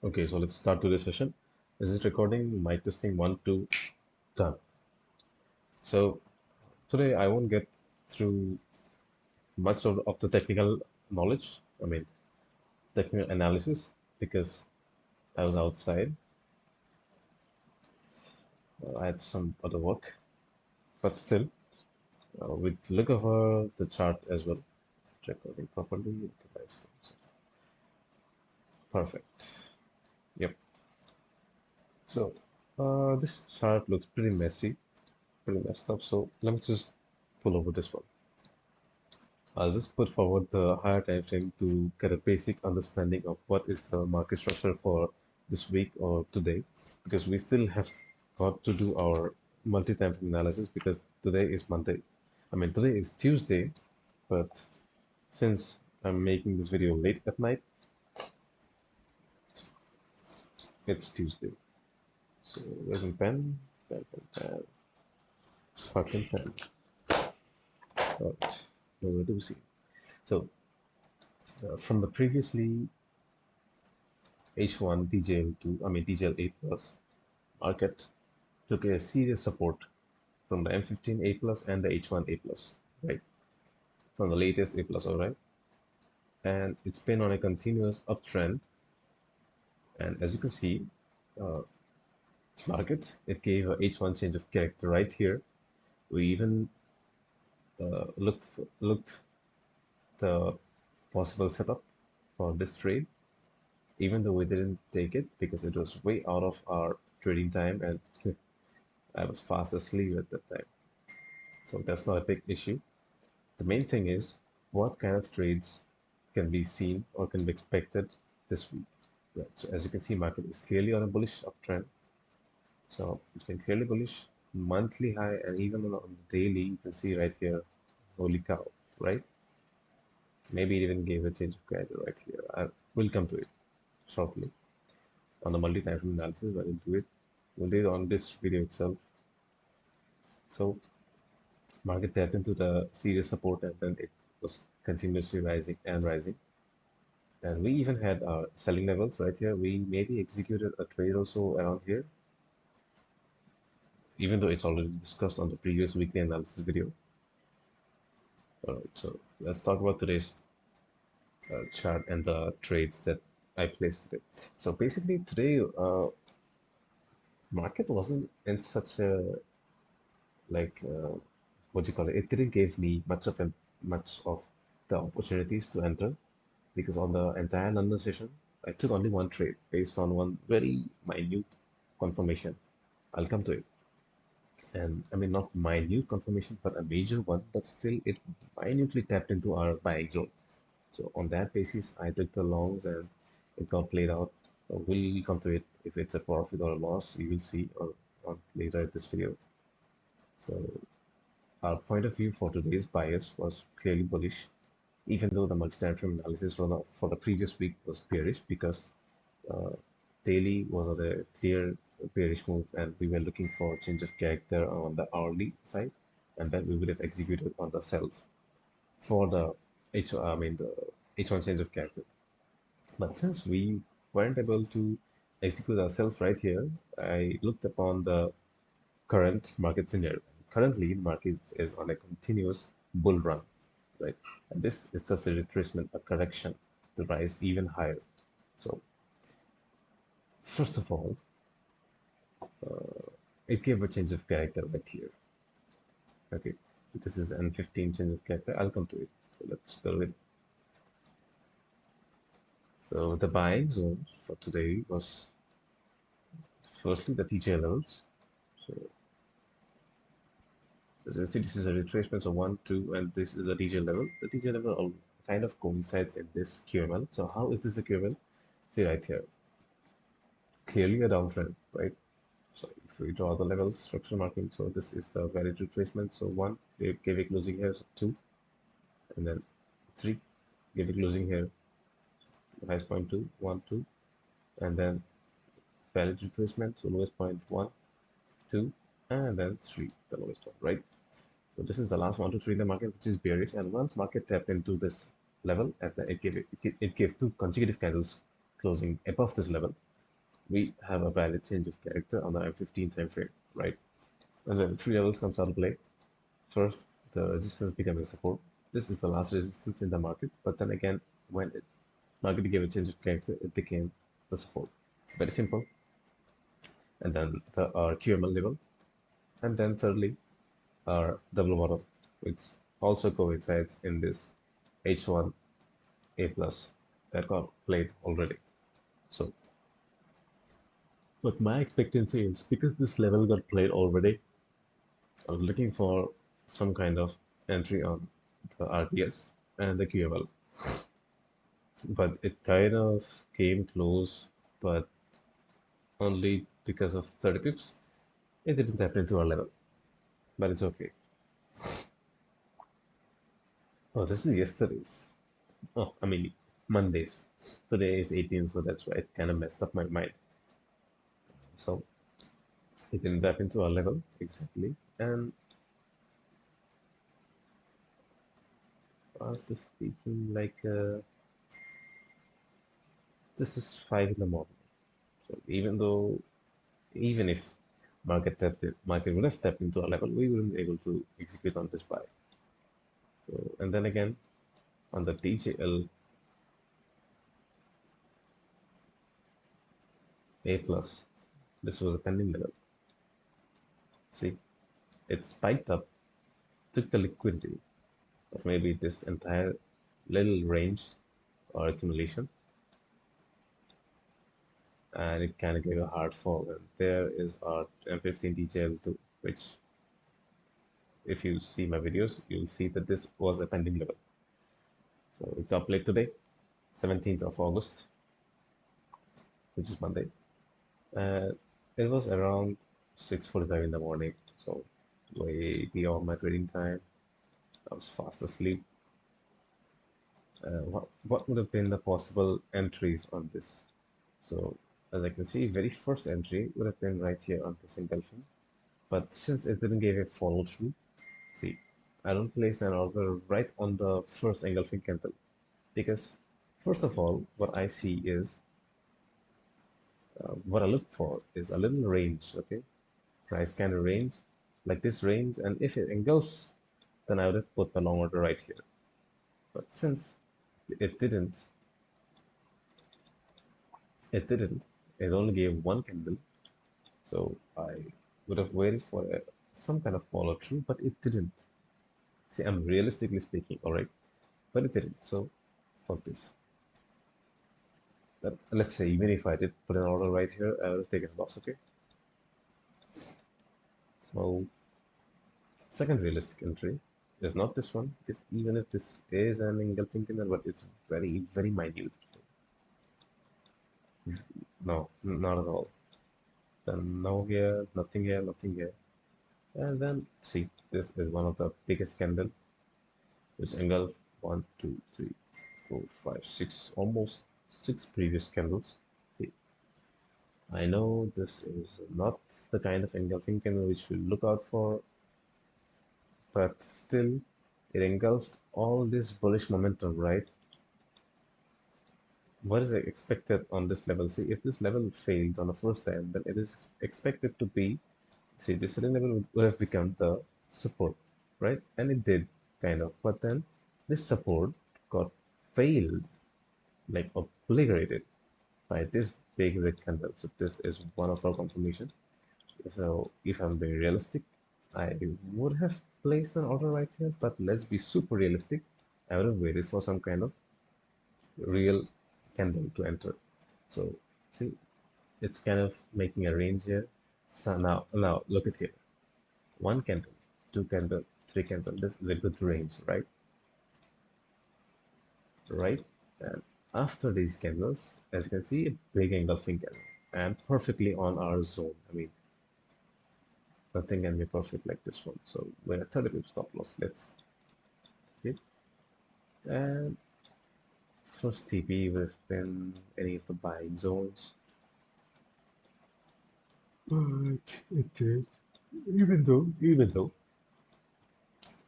Okay, so let's start today's session. This is recording, mic testing, one, two, done. So today I won't get through much of the technical knowledge, technical analysis, because I was outside. I had some other work, but still, we'll look over the charts as well. Recording properly. Okay, nice. Perfect. Yep. So this chart looks pretty messy, pretty messed up. So let me just pull over this one. I'll just put forward the higher time frame to get a basic understanding of what is the market structure for this week or today, because we still have got to do our multi-time frame analysis because today is Monday. Today is Tuesday, but since I'm making this video late at night, it's Tuesday. So where's my pen? Pen. Fucking pen. Right. Nowhere to see. So from the previously H1 TJL2, TJL8 plus market took a serious support from the M15 A plus and the H1 A plus, right? From the latest A plus, all right? And it's been on a continuous uptrend. And as you can see, uh, market, it gave a H1 change of character right here. We even looked the possible setup for this trade, even though we didn't take it because it was way out of our trading time and I was fast asleep at that time. So that's not a big issue. The main thing is what kind of trades can be seen or can be expected this week. Right. So as you can see, market is clearly on a bullish uptrend. So it's been clearly bullish, monthly high, and even on the daily, you can see right here, holy cow, right? Maybe it even gave a change of character right here. I will come to it shortly on the multi-time frame analysis. But we'll do it. We'll do it on this video itself. So market tapped into the serious support and then it was continuously rising and rising. And we even had our selling levels right here. We maybe executed a trade also around here, even though it's already discussed on the previous weekly analysis video. All right, so let's talk about today's chart and the trades that I placed today. So basically today, market wasn't in such a like what do you call it? It didn't give me much of the opportunities to enter because on the entire London session, I took only one trade based on one very minute confirmation. I'll come to it. And not minute confirmation, but a major one, but still it minutely tapped into our buying zone. So on that basis, I took the longs and it got played out. So we'll come to it if it's a profit or a loss, you will see or later in this video. So our point of view for today's bias was clearly bullish, even though the multi-time frame analysis for the previous week was bearish because uh, daily was on a clear bearish move and we were looking for change of character on the hourly side and then we would have executed on the sells for the the H1 change of character. But since we weren't able to execute our sells right here, I looked upon the current market scenario. Currently, the market is on a continuous bull run, right? And this is just a retracement, a correction to rise even higher. So, first of all, it gave a change of character right here. Okay, so this is N15 change of character. I'll come to it. So let's go with. So the buying zone for today was firstly the TJ levels. So as you see, this is a retracement. So one, two, and this is a TJ level. The TJ level all kind of coincides in this QML. So how is this a QML? See right here, clearly a downtrend, right? So if we draw the levels, structural marking, so this is the valid retracement. So one, gave a closing here, so two, and then three, gave a closing here, highest point two, one, two, and then valid retracement, so lowest point one, two, and then three, the lowest point, right? So this is the last 1 to 3 in the market, which is bearish. And once market tapped into this level, it gave two consecutive candles closing above this level. we have a valid change of character on the M15 time frame, right? And then three levels comes out of play. First, the resistance becoming support. This is the last resistance in the market, but then again, when it market gave a change of character, it became the support. Very simple. And then our QML level, and then thirdly, our double bottom, which also coincides in this H1 A plus that got played already. So, but my expectancy is because this level got played already, I was looking for some kind of entry on the RTS and the QML, but it kind of came close, but only because of 30 pips. It didn't tap into our level, but it's okay. Oh, this is yesterday's. Oh, I mean, Mondays. Today is 18, so that's why it kind of messed up my mind. So it didn't tap into our level exactly. And I was just speaking like this is 5 in the morning. So even if market would have stepped into our level, we wouldn't be able to execute on this buy. So and then again on the TJL A plus, this was a pending level. See, it spiked up, took the liquidity of maybe this entire little range or accumulation, and it kind of gave a hard fall. And there is our M15 TJL2, which if you see my videos, you'll see that this was a pending level. So it got played today, 17th of August, which is Monday. It was around 6:45 in the morning, so way beyond my trading time. I was fast asleep. What would have been the possible entries on this? So as I can see, very first entry would have been right here on this engulfing. But since it didn't give a follow through, see, I don't place an order right on the first engulfing candle because first of all, what I see is what I look for is a little range, okay? Price candle range, like this range, and if it engulfs, then I would have put the long order right here. But since it didn't, it didn't, it only gave one candle, so I would have waited for some kind of follow through, but it didn't. See, I'm realistically speaking, all right, but it didn't. So, fuck this. Let's say even if I did put an order right here, I would have taken a loss. Okay. So, second realistic entry is not this one. Is even if this is an engulfing candle, but it's very very minute. No, not at all. Then no here, nothing here, nothing here. And then see, this is one of the biggest candle, which engulf one, two, three, four, five, six, almost six previous candles. See, I know this is not the kind of engulfing candle which we look out for, but still, it engulfs all this bullish momentum, right? What is expected on this level? See, if this level fails on the first time, then it is expected to be, see, this certain level would have become the support, right? And it did, kind of. But then this support got failed, like obliterated by this big red candle. So this is one of our confirmation. So if I'm being realistic, I would have placed an order right here, but let's be super realistic. I would have waited for some kind of real candle to enter. So see, it's kind of making a range here. So now look at here. One candle, two candle, three candle. This is a good range, right? Right? And after these candles, as you can see, a big engulfing candle and perfectly on our zone. I mean, nothing can be perfect like this one. So we're at 30 pip stop loss. Let's hit. And first TP would have been any of the buying zones. But it did. Even though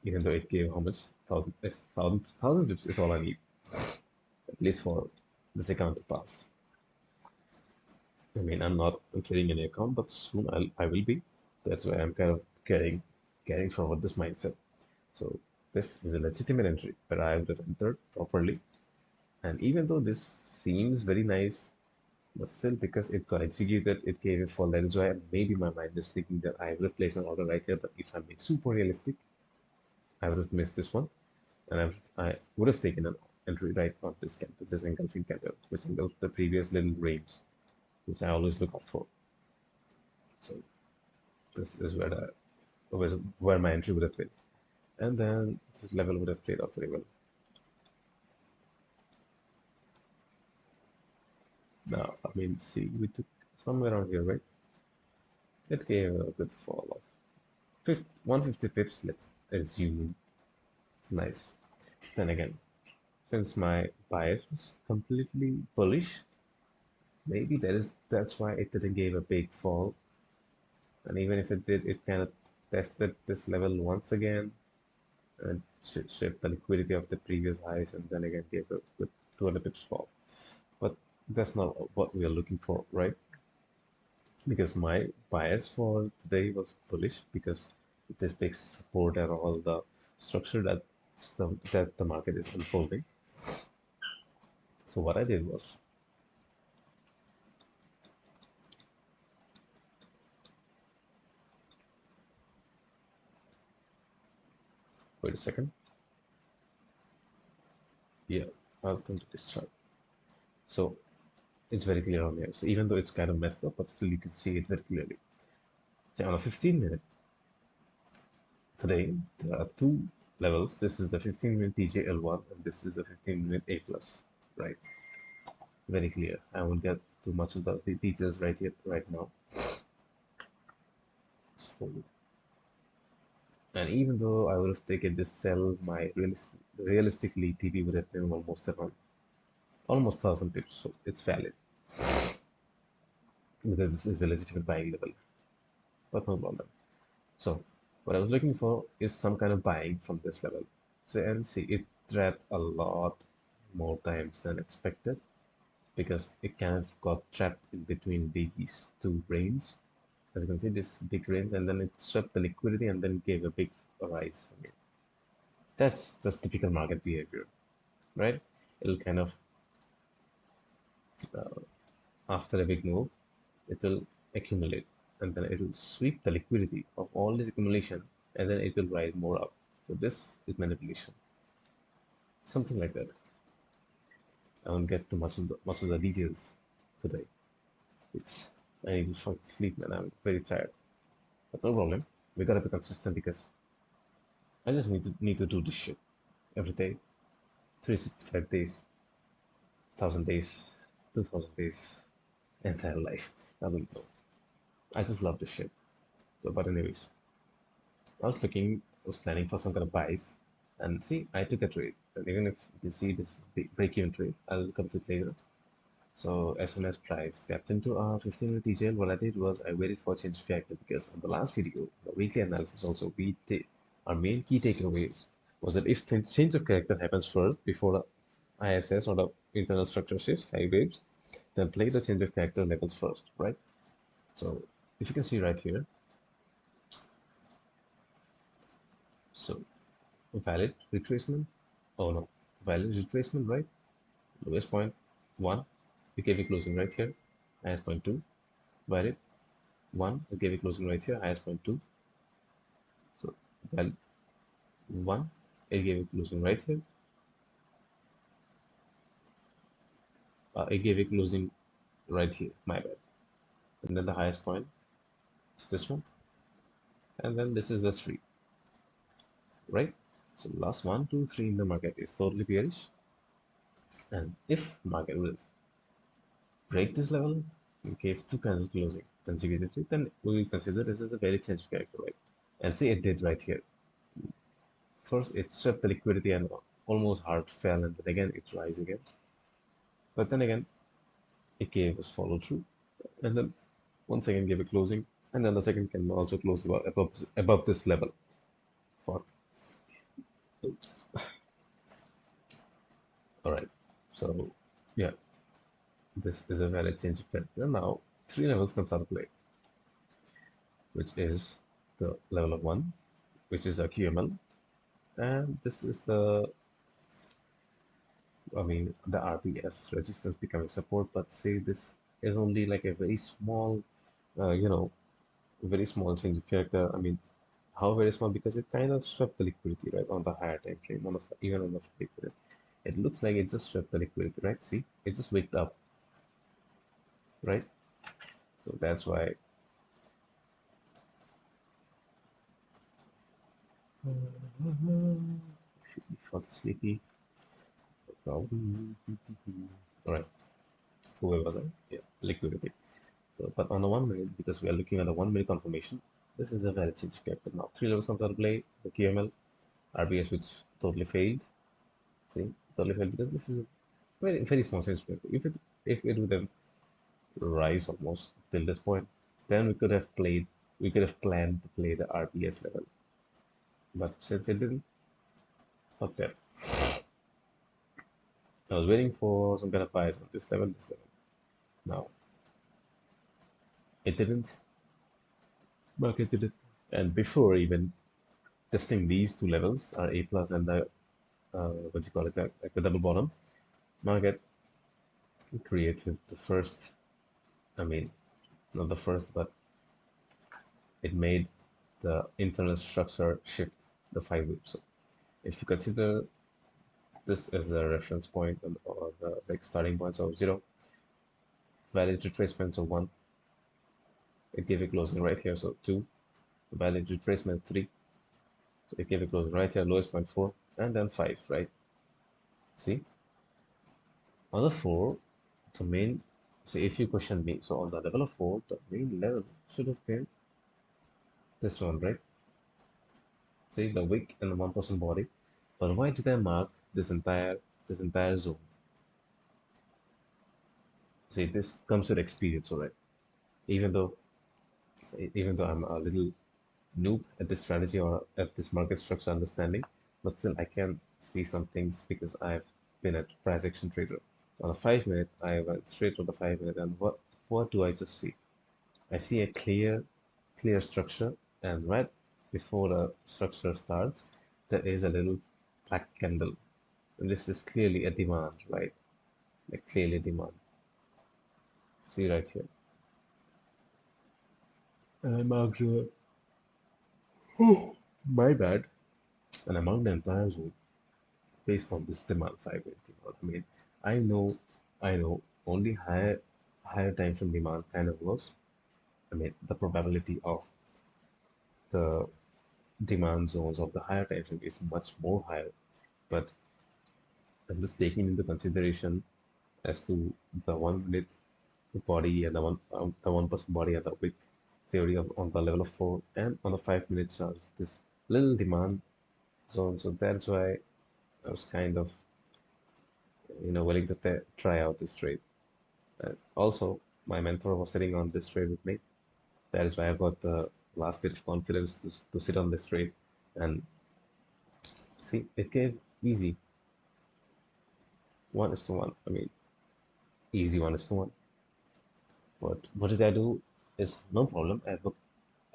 it gave how much? Thousand pips is all I need, at least for this account to pass. I mean, I'm not creating any account, but soon I will be. That's why I'm kind of carrying forward this mindset. So this is a legitimate entry where I would have entered properly. And even though this seems very nice, but still because it got executed, it gave a fall. That is why maybe my mind is thinking that I will have placed an order right here. But if I'm being super realistic, I would have missed this one, and I would have taken an entry right on this candle, this engulfing candle, which engulfed the previous little range, which I always look out for. So this is where my entry would have been, and then this level would have played out very well. Now, I mean, see, we took somewhere around here, right? It gave a good fall of 150 pips, let's assume. Nice. Then again, since my bias was completely bullish, maybe that's why it didn't give a big fall. And even if it did, it kind of tested this level once again and stripped the liquidity of the previous highs and then again gave a good 200 pips fall. But that's not what we are looking for, right? Because my bias for today was bullish because this big support and all the structure that the market is unfolding. So what I did was, wait a second. Yeah, I'll come to this chart. So it's very clear on here. So even though it's kind of messed up, but still you can see it very clearly. So on a 15 minute, today there are two levels. This is the 15-minute TJL1 and this is the 15-minute A plus, right? Very clear. I won't get too much of the details right here, right now. So, and even though I would have taken this sell, my realistically TP would have been almost around almost 1,000 pips, so it's valid because this is a legitimate buying level, but no problem. So what I was looking for is some kind of buying from this level. So and see it trapped a lot more times than expected because it kind of got trapped in between these two ranges. As you can see, this big range, and then it swept the liquidity and then gave a big rise. I mean, that's just typical market behavior, right? It'll kind of after a big move, it will accumulate and then it will sweep the liquidity of all this accumulation and then it will rise more up. So this is manipulation, something like that. I won't get too much of the details today. It's I need to fucking sleep, man. I'm very tired, but no problem. We gotta be consistent because I just need to do this shit every day, 365 days, 1,000 days, 2,000 days, entire life. I don't know. I just love this shit. So, but anyways, I was planning for some kind of buys, and see, I took a trade. And even if you can see this break-even trade, I'll come to it later. So as soon as price tapped into our 15-minute TJL, what I did was I waited for change of character because in the last video, the weekly analysis also, we did our main key takeaway was that if change of character happens first before the ISS or the internal structure shifts, high waves, then play the change of character levels first, right? So if you can see right here, so valid retracement, oh no, valid retracement, right? Lowest point 1, we gave a closing right here, highest point 2, valid 1, we gave a closing right here, highest point 2, so valid 1, it gave a closing right here, it gave a closing right here, my bad, and then the highest point is this one, and then this is the 3, right? So last 1, 2, 3 in the market is totally bearish, and if market will break this level, in case two candle closing consecutively, then we will consider this as a very change of character, right? And see it did right here. First it swept the liquidity and almost hard fell, and then again it rise again. But then again it gave us follow through, and then once again gave a closing, and then the second candle also closed above this level. For all right, so yeah, this is a valid change of character. Now three levels comes out of play, which is the level of one, which is a QML, and this is the RBS resistance becoming support. But say this is only like a very small, uh, you know, very small change of character. How very small? Because it kind of swept the liquidity, right, on the higher time frame, even on the liquidity. It looks like it just swept the liquidity, right? See, it just waked up, right? So that's why. Should be for the sleepy. Problem. All right. So where was I? Yeah, liquidity. So, but on the 1 minute, because we are looking at the 1 minute confirmation, this is a valid change of character. Now, three levels comes out to play. The QML, RBS, which totally failed. See, totally failed because this is a very very small change of character. If it would have rise almost till this point, then we could have planned to play the RBS level. But since it didn't, fuck that. I was waiting for some kind of bias on this level. Now, it didn't, market did it. And before even testing these two levels, our A plus and the what do you call it, like the double bottom, market created the first, I mean, not the first, but it made the internal structure shift the 5 weeks. So if you consider this as a reference point or the like starting points of 0, valid retracements of 1, it gave a closing right here. So 2, valid retracement 3, so it gave a closing right here, lowest point 4, and then 5, right? See, on the 4, the main, so if you question me, so on the level of 4, the main level should have been this one, right? See, the wick and the 1% body. But why did I mark this entire zone? See, this comes with experience, alright? Even though even though I'm a little noob at this strategy or at this market structure understanding, but still I can see some things because I've been a price action trader. On a 5 minute, I went straight to the 5 minute, and what do I just see? I see a clear structure, and right before the structure starts, there is a little black candle. And this is clearly a demand, right? Like clearly demand. See right here. And I marked my bad, and I marked the entire zone based on this demand 5 minute demand. I know only higher time frame demand kind of works. The probability of the demand zones of the higher time frame is much more higher. But I'm just taking into consideration as to the 1 minute body and the 1% body and the wick theory on the level of 4 and on the 5 minute charts, this little demand zone. So that's why I was kind of willing to try out this trade. Also, my mentor was sitting on this trade with me. That is why I got the last bit of confidence to sit on this trade. And see, it gave easy 1:1. Easy 1:1. But what did I do? Is no problem.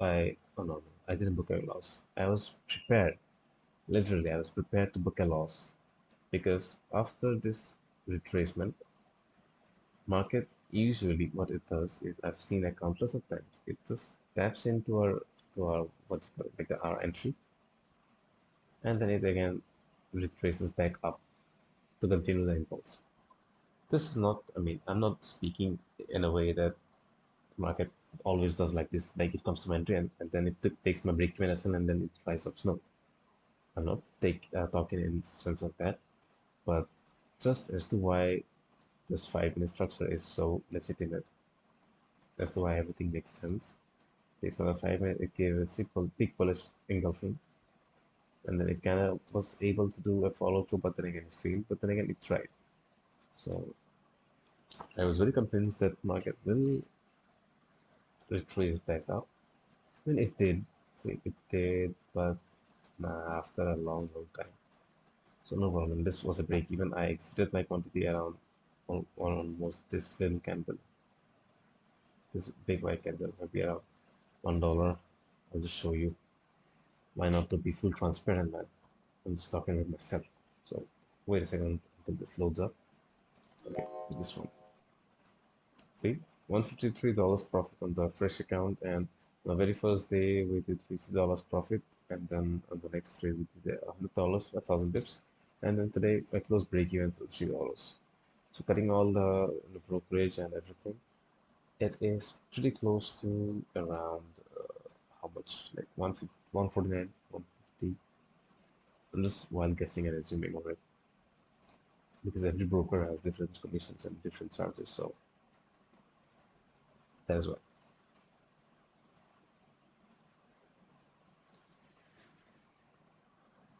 Oh no, no, I didn't book a loss. I was prepared. Literally, I was prepared to book a loss because after this retracement, market usually what it does is I've seen a countless of times. It just taps into our what's it called, like our entry, and then it again retraces back up to continue the impulse. This is not. I'm not speaking in a way that market always does like this. Like it comes to my entry and then it takes my break-even lesson and then it rise up. No, I'm not talking in sense of that, but just as to why this 5 minute structure is so legitimate, as to why everything makes sense. Based on the 5 minute, it gave a simple peak bullish engulfing, and then it kind of was able to do a follow through, but then again it failed, but then again it tried. So I was very convinced that market will retrace back up. It did. See, it did, but nah, after a long time. So no problem. This was a break even. I exited my quantity around on almost this little candle. this big white candle, maybe around $1. I'll just show you. Why not to be full transparent, man? I'm just talking with myself. So wait a second until this loads up. Okay, so this one. See, $153 profit on the fresh account, and on the very first day we did $50 profit, and then on the next trade we did $100, 1,000 bips, and then today I closed break even for $3. So cutting all the brokerage and everything, it is pretty close to around how much, like 150, 149, 150. I'm just wild guessing and assuming of it because every broker has different commissions and different charges, so that is why.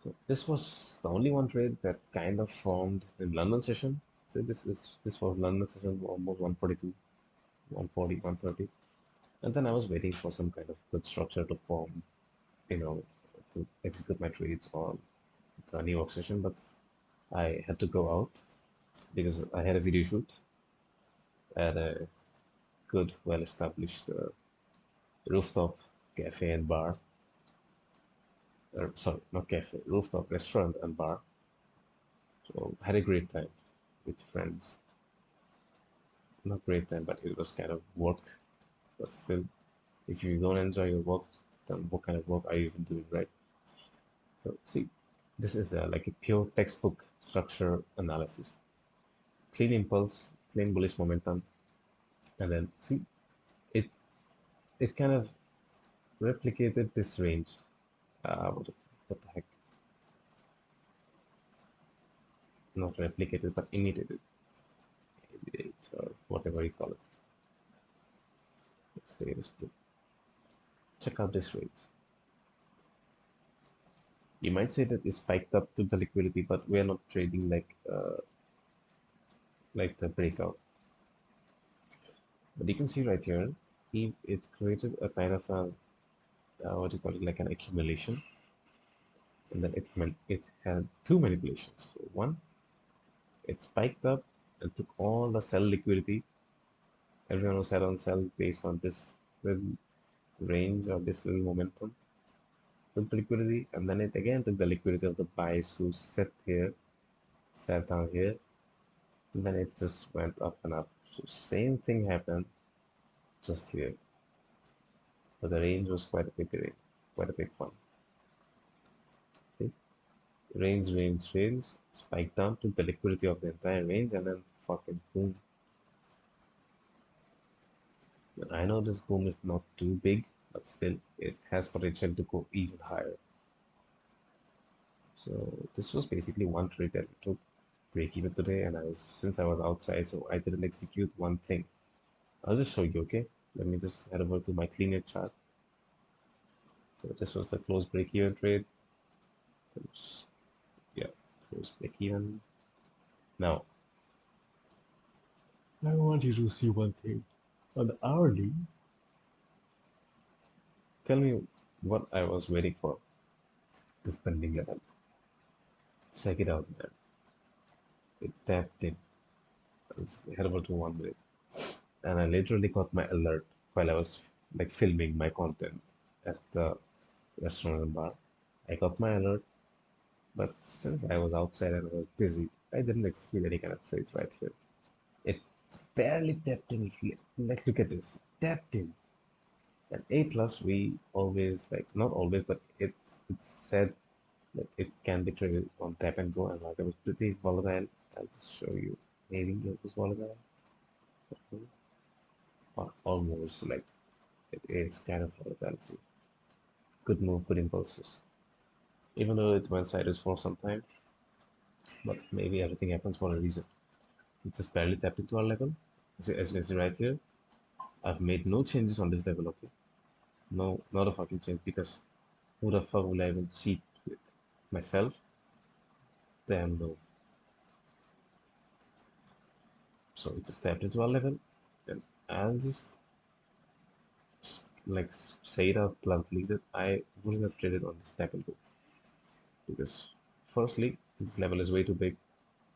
So this was the only one trade that kind of formed in London session. So this was London session almost 142, 140, 130. And then I was waiting for some kind of good structure to form, you know, to execute my trades on the New York session. But I had to go out because I had a video shoot at a good, well-established rooftop cafe and bar. Sorry, not cafe, rooftop restaurant and bar. So had a great time with friends. Not great time, but it was kind of work. But still, if you don't enjoy your work, then what kind of work are you even doing, right? So see, this is like a pure textbook structure analysis. Clean impulse, clean bullish momentum, and then see, it it kind of replicated this range. What the heck? Not replicated, but imitated, or whatever you call it. Let's say this. Check out this range. You might say that it's spiked up to the liquidity, but we are not trading like the breakout. But you can see right here, it created a kind of a what do you call it, like an accumulation, and then it had two manipulations. So one, it spiked up and took all the sell liquidity. Everyone was set on sell based on this little range or this little momentum, took the liquidity, and then it again took the liquidity of the buys who sat here, sat down here, and then it just went up and up. So same thing happened just here. But the range was quite a big range, quite a big one. See? Range, spiked down, took the liquidity of the entire range, and then fucking boom. And I know this boom is not too big, but still, it has potential to go even higher. So this was basically one trade that we took break even today, and since I was outside, so I didn't execute one thing. I'll just show you, okay? Let me just head over to my cleaner chart. So this was the close break even trade. Yeah, close break even. Now, I want you to see one thing. On the hourly, tell me what I was waiting for. This pending level. Check it out, man. It tapped in. Let's head over to 1 minute. And I literally got my alert while I was like filming my content at the restaurant and bar. I got my alert, but since I was outside and I was busy, I didn't execute any kind of trades right here. It's barely tapped in. Like, look at this. Tapped in. And A plus, we always, like, not always, but it's said that it can be traded on tap and go, and like it was pretty volatile. I'll just show you. Maybe it was volatile, or almost like it is kind of volatile. See, good move, good impulses. Even though it went sideways for some time, but maybe everything happens for a reason. It just barely tapped into our level. As you can see right here, I've made no changes on this level, okay? No, not a fucking change, because who the fuck will I even cheat with? Myself? Damn no. So it just tapped into our level, and I'll just like say it out bluntly that I wouldn't have traded on this tap and go, because firstly, this level is way too big,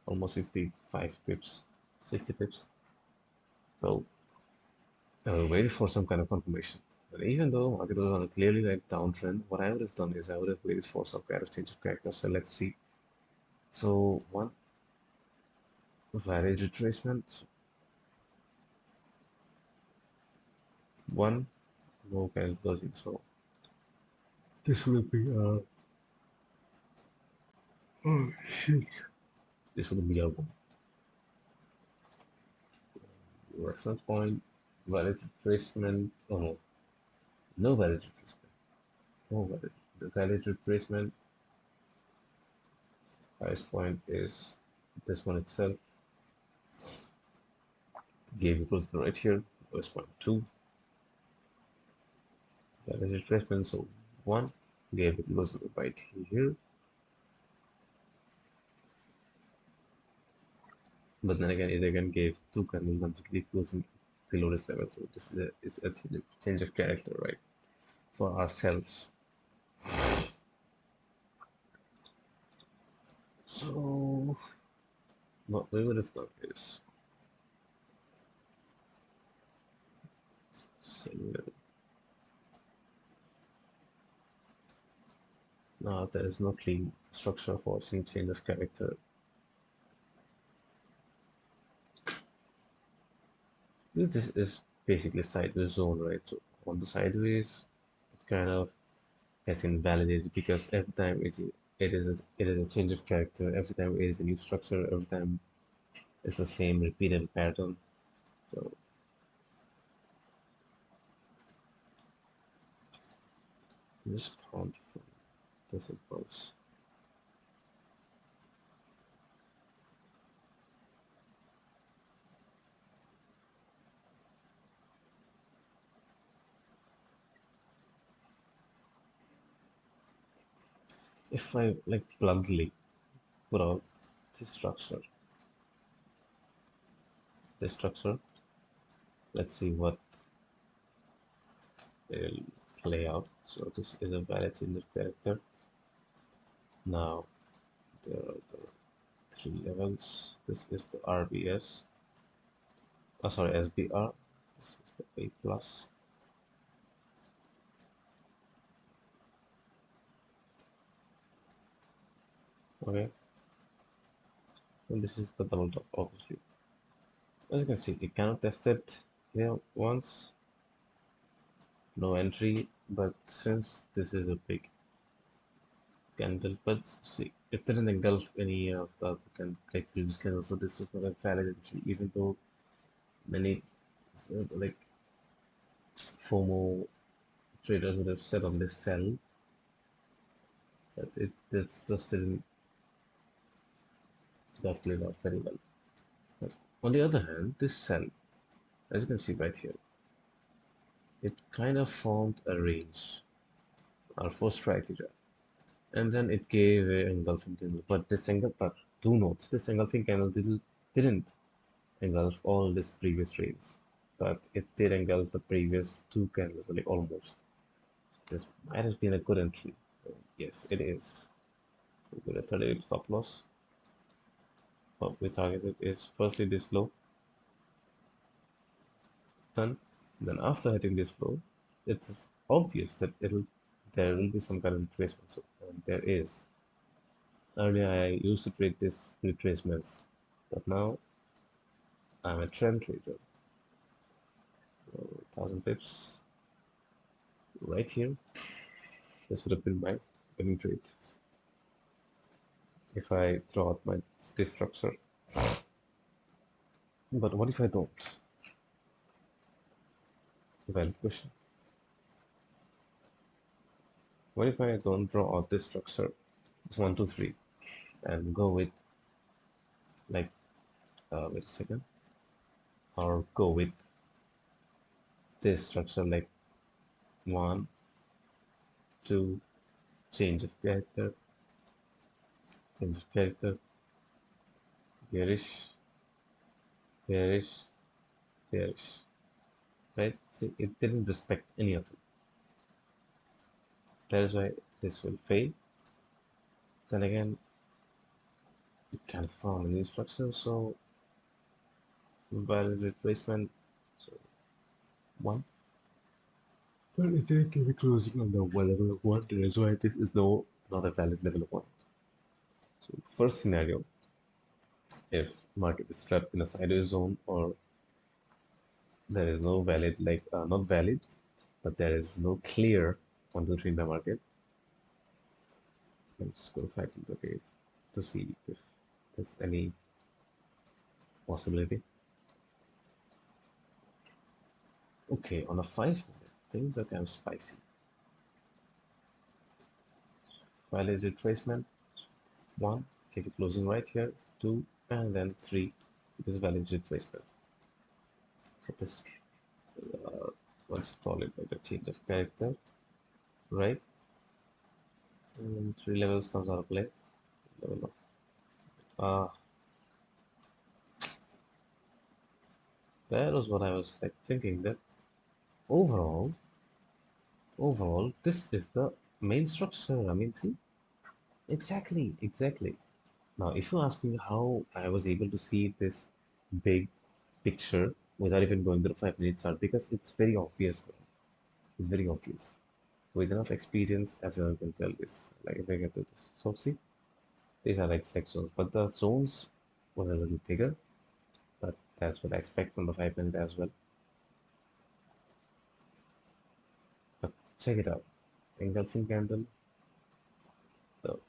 almost 65 pips, 60 pips. So waited for some kind of confirmation. And even though market was on a clearly like downtrend, what I would have done is I would have waited for some kind of change of character. So let's see. So one valid retracement, one no kind of closing. So this will be oh shit. This will be our reference point, valid retracement. Oh no, no valid retracement. No valid. The valid retracement highest point is this one itself. Gave equals to right here. Lowest point 2. Valid retracement. So 1 gave equals to right here. But then again, it again gave 2 candles consecutively closing below this level. So this is a change of character, right? For our cells. So what we would have done is now there is no clean structure for change of character. This is basically sideways zone, right? So on the sideways, it kind of has invalidated because every time it is a change of character. Every time it is a new structure. Every time it's the same repeated pattern. So just count from this impulse. If I like bluntly put out this structure, this structure, let's see what will play out. So this is a valid change of character. Now there are the 3 levels. This is the RBS. Oh, sorry, SBR. This is the A plus. Okay, and this is the double top, obviously. As you can see, it cannot test it here once, no entry, but since this is a big candle, but see, it didn't engulf any of the other like previous candles, so this is not a valid entry, even though many like FOMO traders would have said on this sell that it just didn't got played out very well. But on the other hand, this sell, as you can see right here, it kind of formed a range, our first strategy, and then it gave a engulfing candle. But but do note, this engulfing candle didn't engulf all this previous range, but it did engulf the previous 2 candles, like almost. This might have been a good entry. Yes, it is. With a 30 stop loss, what we targeted is firstly this low, then after hitting this low, it's obvious that there will be some kind of retracement. So, and there is. Earlier I used to trade this retracements, but now I'm a trend trader. So 1000 pips right here. This would have been my winning trade if I throw out my this structure. But what if I don't? Valid question. What if I don't draw out this structure? It's 1, 2, 3, and go with like wait a second, or go with this structure like 1, 2, change of character, change of character, bearish, bearish, bearish. Right? See, it didn't respect any of it. That is why this will fail. Then again, it can't form a new structure, so valid replacement. So one, but it didn't give me closing on the one level of one. That is why this is no not a valid level of one. So first scenario, if market is trapped in a sideways zone or there is no valid not valid, but there is no clear 1 2 3 in the market. Let's go back into the case to see if there's any possibility. Okay, on a 5 minute, things are kind of spicy. Valid retracement, one, take a closing right here, two, and then three, it is valid retracement. So this, let's call it like a change of character, right? And three levels comes out of play. Level of, that was what I was like thinking that overall, overall, this is the main structure. I mean, see, exactly. Now, if you ask me how I was able to see this big picture without even going to the 5 minute chart, because it's very obvious, bro. It's very obvious. With enough experience, everyone can tell this. Like if I get to this. So see, these are like sections, but the zones were a little bigger, but that's what I expect from the 5 minute as well. But check it out. Engulfing candle. So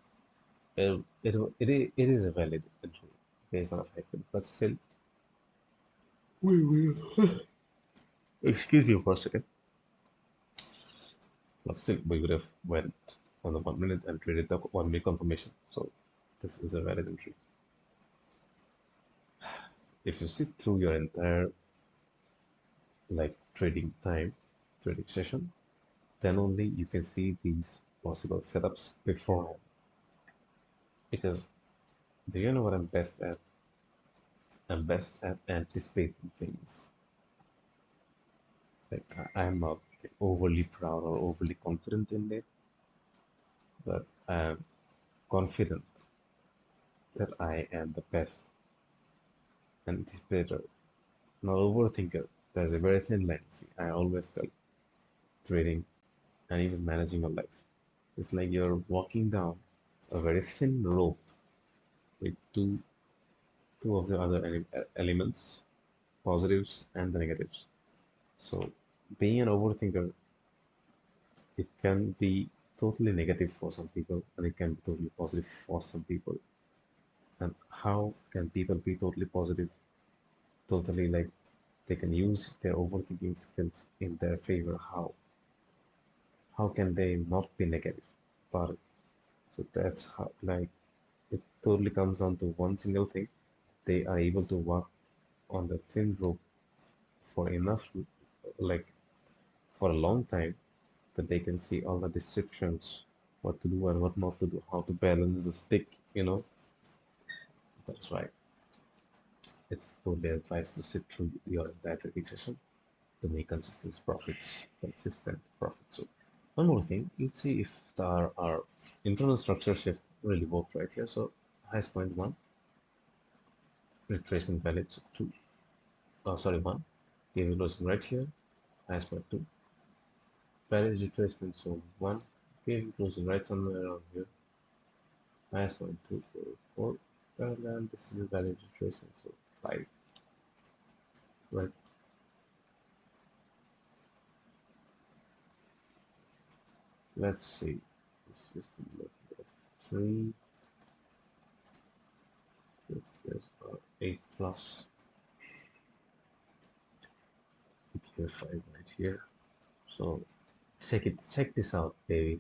it is a valid entry based on a 5 minute, but still, excuse me for a second. But still, we would have went on the 1 minute and traded the 1 minute confirmation. So this is a valid entry. If you sit through your entire like trading time, trading session, then only you can see these possible setups beforehand. Because do you know what I'm best at? I'm best at anticipating things. Like I'm not overly proud or overly confident in it, but I'm confident that I am the best anticipator, not overthinker. There's a very thin line. See, I always tell trading and even managing a life. It's like you're walking down a very thin rope with two of the other elements, positives and the negatives. So being an overthinker, it can be totally negative for some people and it can be totally positive for some people. And how can people be totally positive, totally like they can use their overthinking skills in their favor? How can they not be negative about it? So that's how like it totally comes down to one single thing. They are able to walk on the thin rope for enough, like for a long time, that they can see all the descriptions, what to do and what not to do, how to balance the stick, you know. That's right. It's totally advised to sit through your entire trading session to make consistent profits. So one more thing, let's see if our internal structure shift really worked right here. So highest point one, retracement valid two. Oh, sorry, one. Gave closing right here. Highest point two. Valid retracement so one. Gave closing right somewhere around here. Highest point two, four. And then this is a valid retracement so five. Right. Let's see. This is the level of three. There's 8 plus. Here 5 right here. So check this out, baby.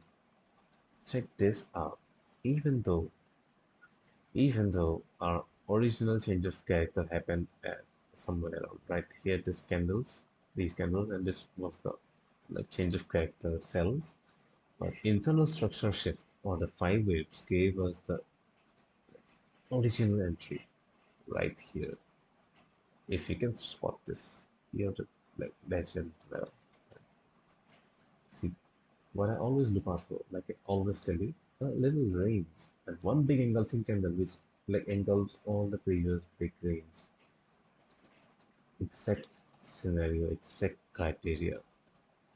Check this out. Even though even though our original change of character happened at somewhere around right here, these candles, and this was the like change of character cells. But internal structure shift or the 5 waves gave us the original entry right here. If you can spot this, you have to like legend. Well, see, what I always look out for, like I always tell you, a little range and one big engulfing candle which like engulfs all the previous big range, except scenario exact criteria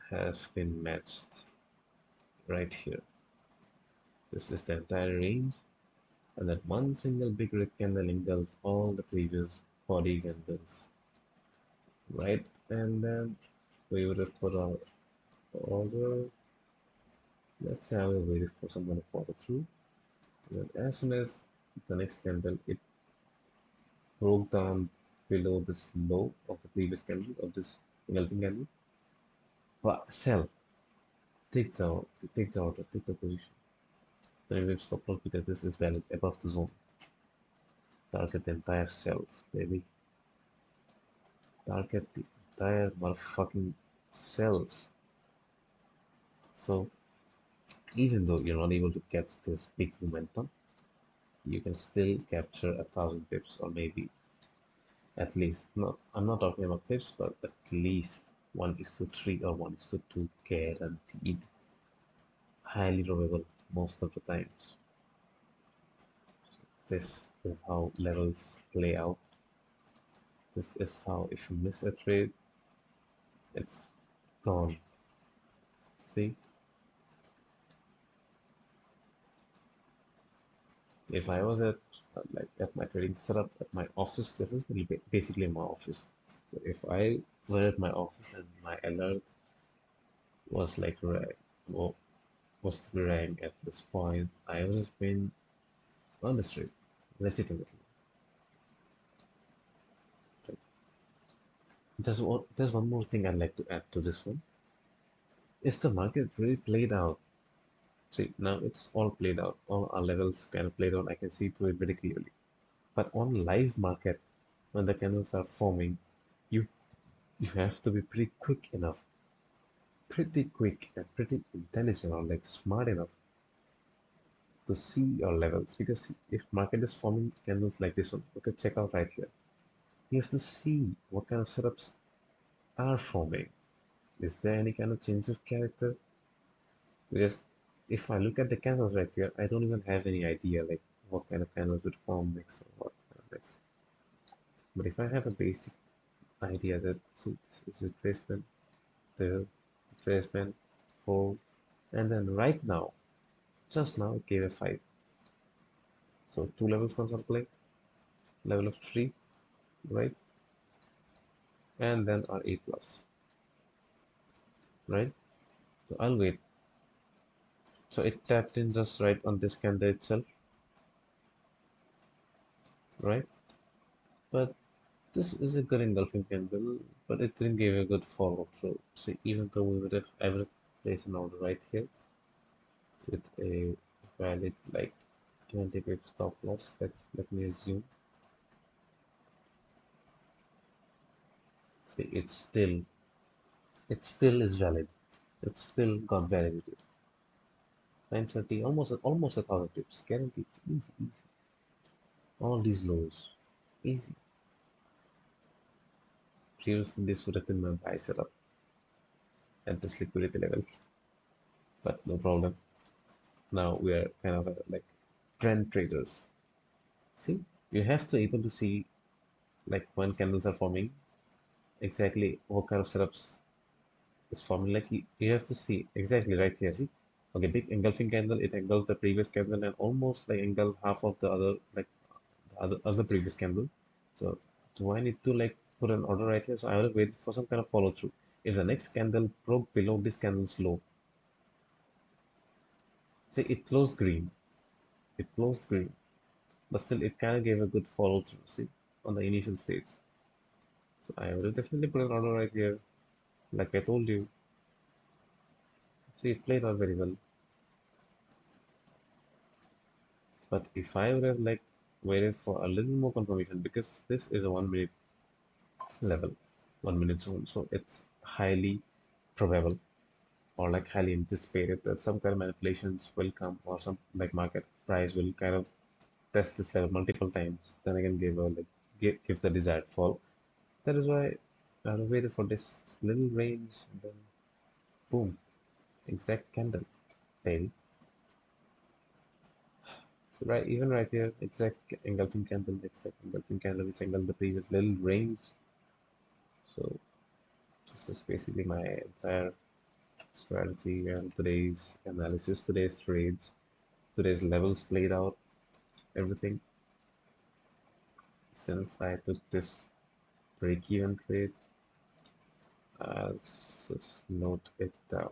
has been matched right here. This is the entire range, and that one single big rectangle engulfed all the previous body candles, right? And then we would have put our order. Let's say I will wait for someone to follow through. And as soon as the next candle, it broke down below this low of the previous candle, of this engulfing candle. But sell, take the take the order, take the position. Then we stop loss because this is valid above the zone. Target the entire cells, baby. Target the entire motherfucking cells. So even though you're not able to catch this big momentum, you can still capture 1,000 pips or maybe at least. No, I'm not talking about pips, but at least 1:3 or 1:2 guaranteed. Highly probable most of the times. This is how levels play out. This is how if you miss a trade, it's gone. See, if I was at like at my trading setup at my office, this is basically my office. So if I were at my office and my alert was like or was to be rang at this point, I would have been on the street, legitimately. There's one more thing I'd like to add to this one. Is the market really played out? See, now it's all played out. All our levels kind of played out. I can see through it very clearly. But on live market, when the candles are forming, you you have to be pretty quick and pretty intelligent or like smart enough to see your levels. Because if market is forming candles like this one, okay, check out right here. You have to see what kind of setups are forming. Is there any kind of change of character? Because if I look at the candles right here, I don't even have any idea like what kind of candles would form next or what kind of next. But if I have a basic idea that see, this is retracement, the retracement, fold, and then right now, just now it gave a 5. So two levels comes into play, level of 3, right? And then our A plus, right? So I'll wait. So it tapped in just right on this candle itself, right? But this is a good engulfing candle, but it didn't give a good follow through. So even though we would have I would have placed an order right here with a valid like 20 pip stop loss. Let me assume. See, it still is valid. It still got validity. 930, almost 1,000 pips, guaranteed. Easy, easy. All these lows, easy. Previously, this would have been my buy setup at this liquidity level, but no problem. Now we are kind of like trend traders. See, you have to able to see like when candles are forming, exactly what kind of setups is forming. Like you have to see exactly right here. See, okay, big engulfing candle. It engulfed the previous candle and almost like engulfed half of the other like the other previous candle. So do I need to like put an order right here? So I will wait for some kind of follow through. If the next candle broke below this candle's low, say it closed green. It closed green, but still it kind of gave a good follow through. See, on the initial stage. So I will definitely put an order right here. Like I told you, see, it played out very well. But if I would have like waited for a little more confirmation, because this is a 1 minute level, 1 minute zone, so it's highly probable or like highly anticipated that some kind of manipulations will come or some like market price will kind of test this level multiple times, then again give a like give the desired fall. That is why I waited for this little range and then boom, exact candle tail. So right, even right here, exact engulfing candle, exact engulfing candle, which engulfed the previous little range. So This is basically my entire strategy and today's analysis, today's trades, today's levels played out, everything. Since I took this break-even trade, let's just note it down.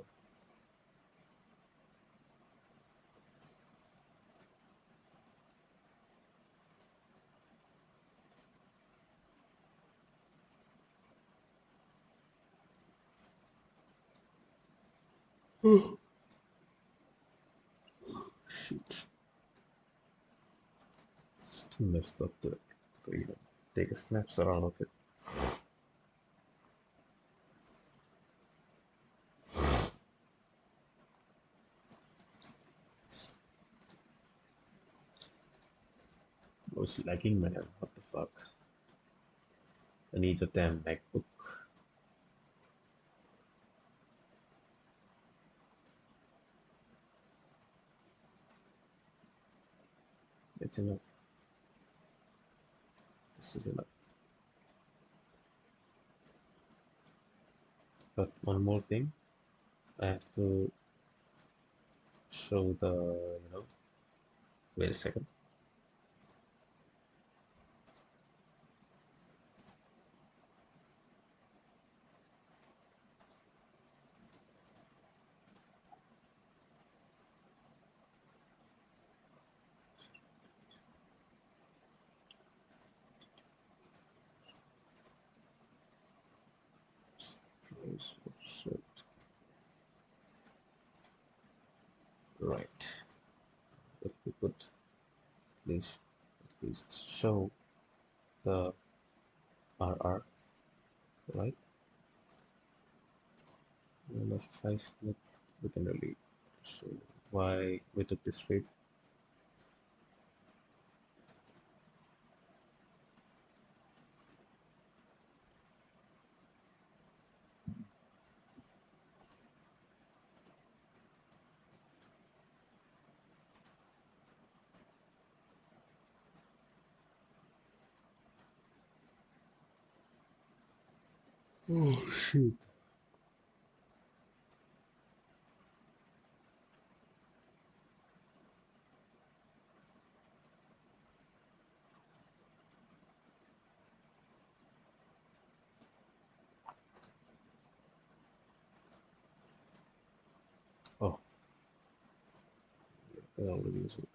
Shoot. It's too messed up to even take a snapshot out of it. Oh, it's lagging, man. What the fuck? I need a damn MacBook. It's enough. This is enough. But one more thing, I have to show the, wait a second. Right. If we could please at least show the RR, right? In a 5 minute, we can really show why we took this trade. Oh, shoot. Oh, I already used it.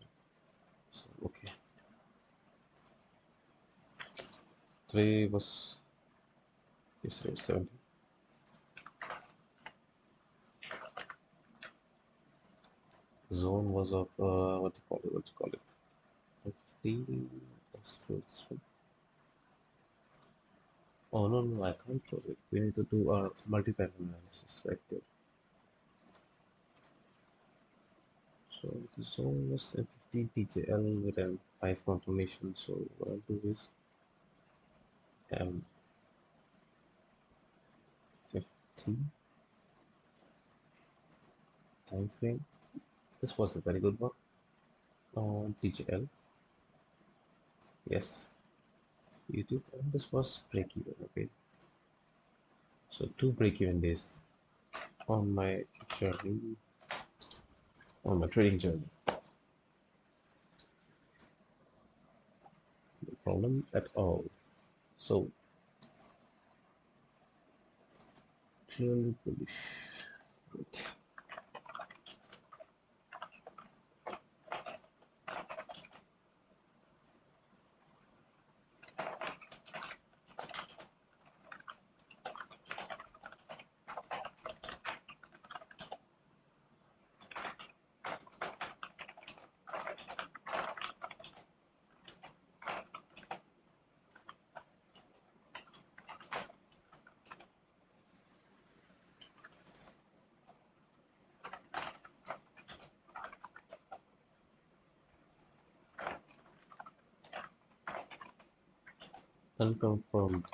So, okay. Today was, yesterday was 70. Zone was of, what do you call it? 50. Let's close this one. Oh, no, I can't close it. We need to do our multi-pattern analysis right there. So the zone was a 50 TJL with a 5 confirmation. So what I'll do is M50 time frame. This was a very good one on TJL. Yes, YouTube. And this was break even. Okay, so 2 break even days on my journey, on my trading journey. No problem at all. So clearly bullish. Good. Unconfirmed.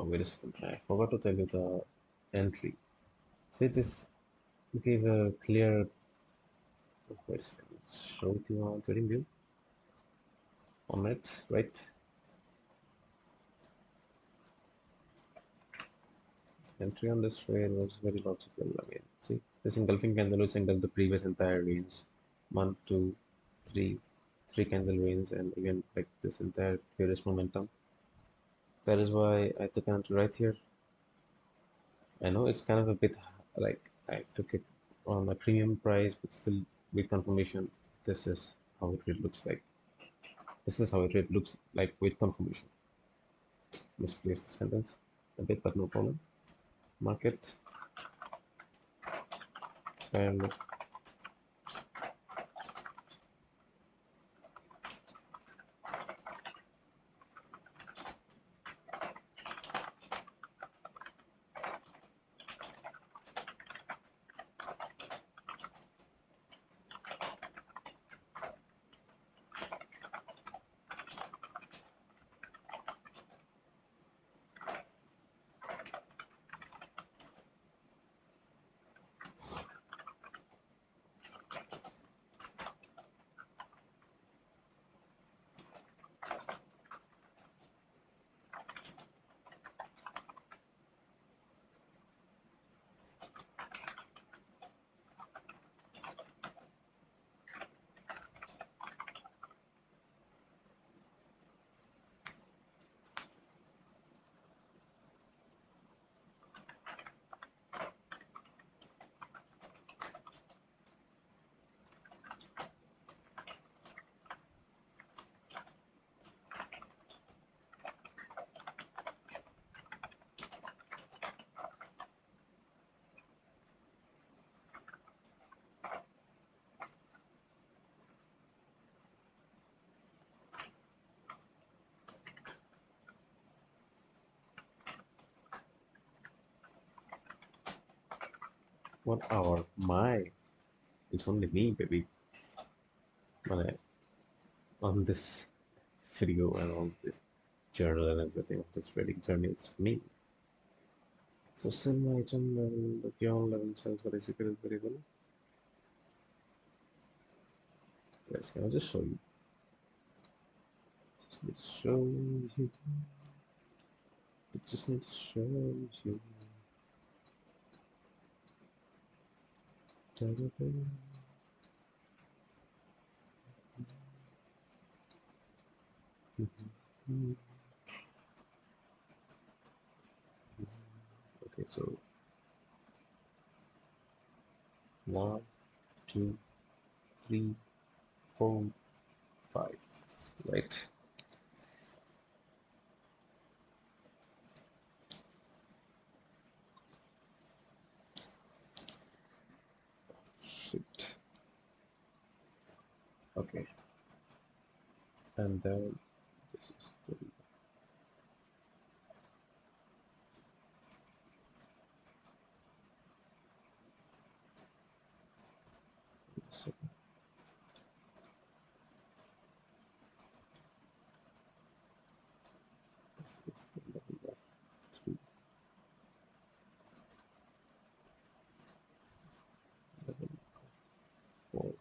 Oh, wait a second. I forgot to tell you the entry. See, this gave a clear. Oh, wait a second. Show it to you on trading view on it, right? Entry on this trade was very logical. I mean, see, this engulfing candle is engulfed the previous entire range, one, two, three, three candle range, and even like this entire bearish momentum. That is why I took an entry right here. I know it's kind of a bit like I took it on a premium price, but still with confirmation, this is how it really looks like. This is how it really looks like with confirmation. Misplaced the sentence a bit, but no problem. Market, and what hour? My, it's only me, baby. When I, on this video and on this journal and everything of this trading journey, it's me. So sell my item level, the beyond level sells are executed very well. Yes, can I just show you? Just need to show you. I just need to show you. Da-da-da. Okay, so 1, 2, 3, 4, 5. Right. Shoot. Okay. And then this is the this is the level of 3, level 4.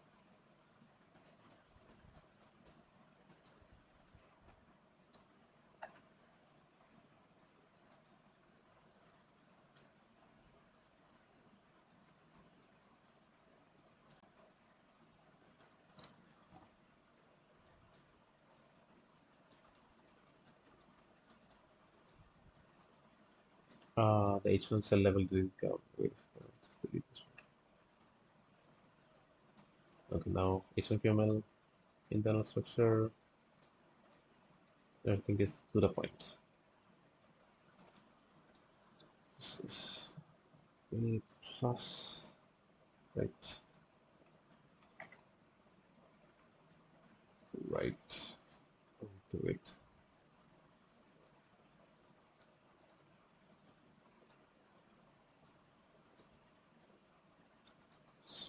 The H1 cell level didn't count. Wait a second, just delete this one. Okay, now H1 QML, internal structure, everything is to the point. This is A plus, right, right, do it.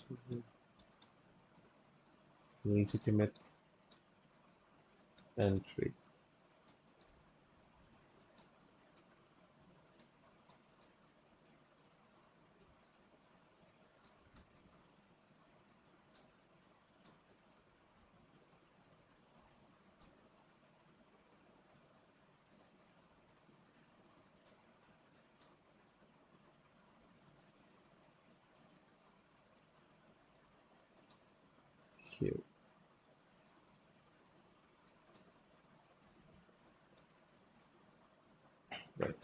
So, legitimate entry. you. Right.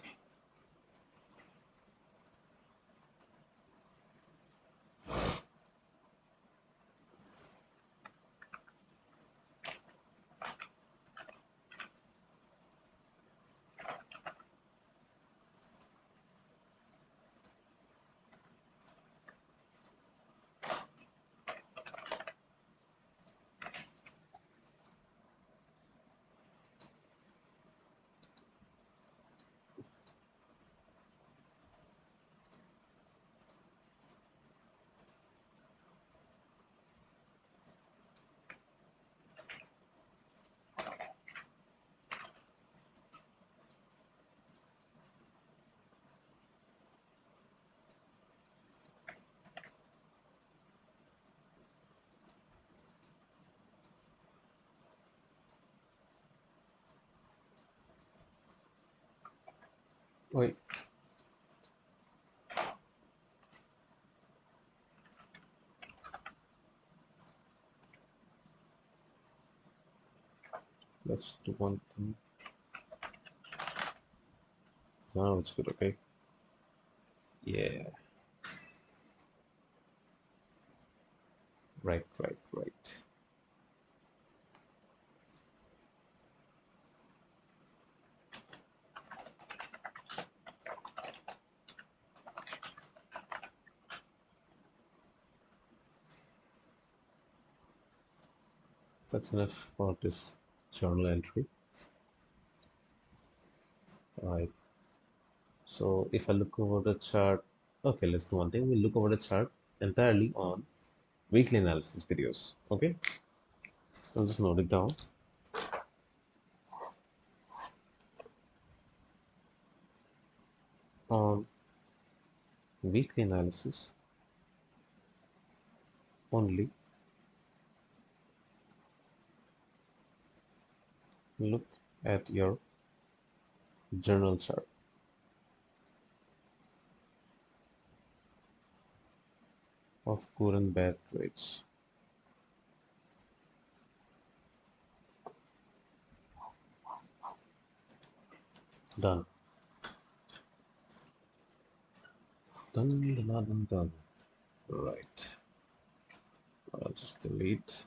Wait, let's do one thing. Now it's good, okay? Yeah, right, right, right. That's enough for this journal entry. Alright, so if I look over the chart, okay, let's do one thing. We'll look over the chart entirely on weekly analysis videos. Okay, I'll just note it down. On weekly analysis only, look at your journal chart of good and bad trades. Done. Done, done, done, done. Right. I'll just delete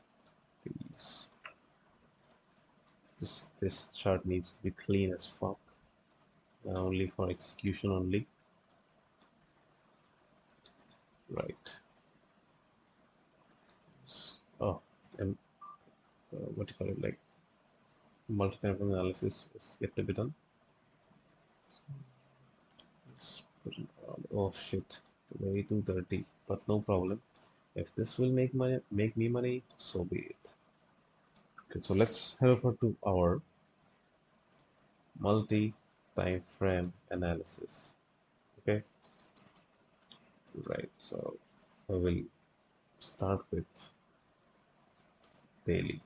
these. This chart needs to be clean as fuck. Only for execution only. Right. Oh, and what do you call it? Like multi-time analysis is yet to be done. Let's put it on. Oh shit, way too dirty. But no problem. If this will make me money, so be it. Okay, so let's head over to our multi-time frame analysis. Okay, right. So I will start with daily.